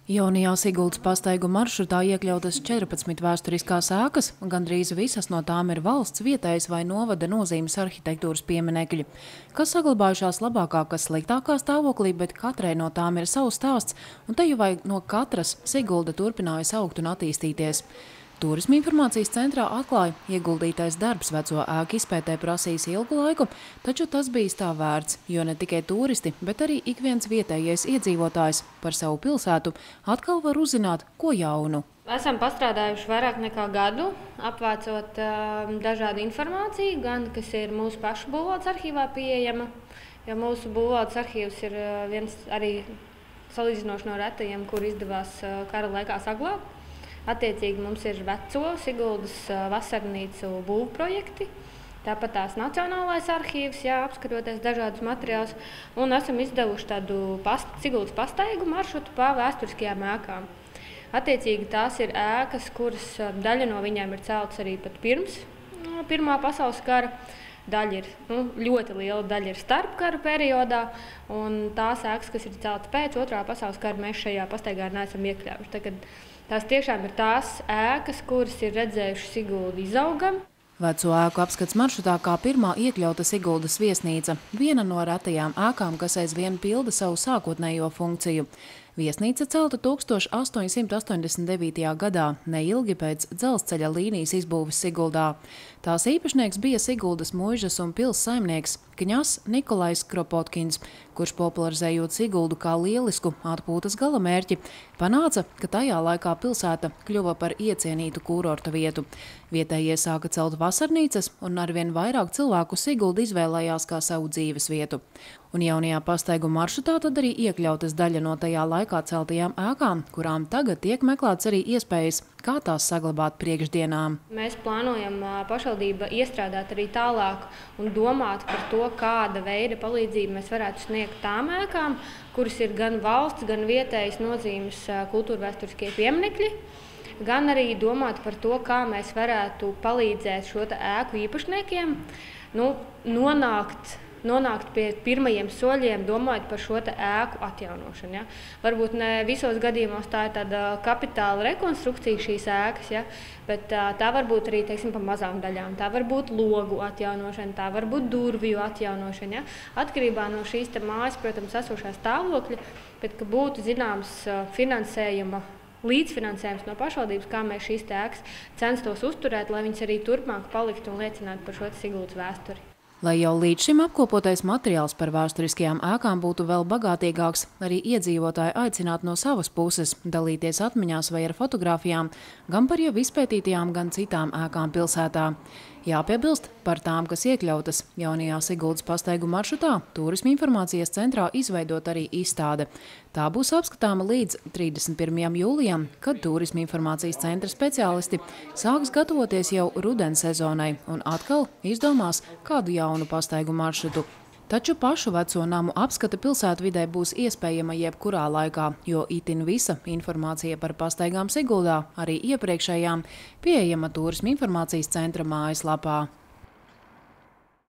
Jaunajā Siguldas pastaigu maršrutā iekļautas 14 vēsturiskās ēkas, gandrīz visas no tām ir valsts, vietējas vai novada nozīmes arhitektūras pieminekļi, kas saglabājušās labākā, kas sliktākā stāvoklī, bet katrai no tām ir savs stāsts, un te jau vai no katras Sigulda turpinājas augt un attīstīties. Turisma informācijas centrā atklāja, ieguldītais darbs veco ēku izpētē prasīs ilgu laiku, taču tas bijis tā vērts, jo ne tikai turisti, bet arī ik viens vietējais iedzīvotājs par savu pilsētu atkal var uzzināt ko jaunu. Esam pastrādājuši vairāk nekā gadu, apvācot dažādu informāciju, gan kas ir mūsu pašu būvvaldes arhīvā pieejama, jo mūsu būvvaldes arhīvs ir viens arī salīdzinoši no retajiem, kur izdevās kara laikā saglabāt. Attiecīgi mums ir veco Siguldas vasarnīcu būvprojekti, tāpat tās Nacionālais arhīvs, apskatoties dažādus materiālus, un esam izdevuši tādu Siguldas pastaigu maršrutu pa vēsturiskajām ēkām. Attiecīgi tās ir ēkas, kuras daļa no viņām ir celtas arī pat pirms Pirmā pasaules kara. Daļa ir, ļoti liela daļa ir starpkara periodā, un tās ēkas, kas ir celtas pēc Otrā pasaules kara, mēs šajā pastaigā neesam iekļāvuši. Tagad tās tiešām ir tās ēkas, kuras ir redzējuši Siguldu izaugam. Veco ēku apskats maršrutā kā pirmā iekļauta Siguldas viesnīca, viena no retajām ēkām, kas aizvien pilda savu sākotnējo funkciju. Viesnīca celta 1889. gadā, neilgi pēc dzelzceļa līnijas izbūves Siguldā. Tās īpašnieks bija Siguldas muižas un pils saimnieks kņazs Nikolais Kropotkins, kurš popularizējot Siguldu kā lielisku atpūtas galamērķi, panāca, ka tajā laikā pilsēta kļuva par iecienītu kūrorta vietu. Vietējie sāka celt vasarnīcas, un arvien vairāk cilvēku Siguldu izvēlējās kā savu dzīves vietu. Un jaunajā pastaigu maršrutā tad arī iekļautas daļa no tajā laikā celtajām ēkām, kurām tagad tiek meklēts arī iespējas, kā tās saglabāt priekšdienām. Mēs plānojam pašvaldība iestrādāt arī tālāk un domāt par to, kāda veida palīdzību mēs varētu sniegt tām ēkām, kuras ir gan valsts, gan vietējas nozīmes kultūrvēsturiskie pieminekļi, gan arī domāt par to, kā mēs varētu palīdzēt šo ēku īpašniekiem nonākt pie pirmajiem soļiem, domājot par šo ēku atjaunošanu. Ja? Varbūt ne visos gadījumos tā ir tāda kapitāla rekonstrukcija šīs ēkas, ja? Bet tā var būt arī, teiksim, pa mazām daļām. Tā var būt logu atjaunošana, tā var būt durvju atjaunošana. Ja? Atkarībā no šīs mājas, protams, esošā stāvokļa, bet ka būtu zināms finansējuma līdzfinansējums no pašvaldības, kā mēs šīs ēkas censtos uzturēt, lai viņas arī turpmāk paliktu un liecinātu par šo Siguldas vēsturi. Lai jau līdz šim apkopotais materiāls par vēsturiskajām ēkām būtu vēl bagātīgāks, arī iedzīvotāji aicināt no savas puses dalīties atmiņās vai ar fotogrāfijām, gan par jau izpētītajām, gan citām ēkām pilsētā. Jāpiebilst, par tām, kas iekļautas jaunajā Siguldas pastaigu maršrutā, Turisma informācijas centrā izveidot arī izstāde. Tā būs apskatāma līdz 31. jūlijam, kad Turisma informācijas centra speciālisti sāks gatavoties jau rudens sezonai un atkal izdomās kādu jaunu pastaigu maršrutu. Taču pašu veco namu apskata pilsētvidē būs iespējama jebkurā laikā, jo itin visa informācija par pastaigām Siguldā, arī iepriekšējām, pieejama Turisma informācijas centra mājaslapā.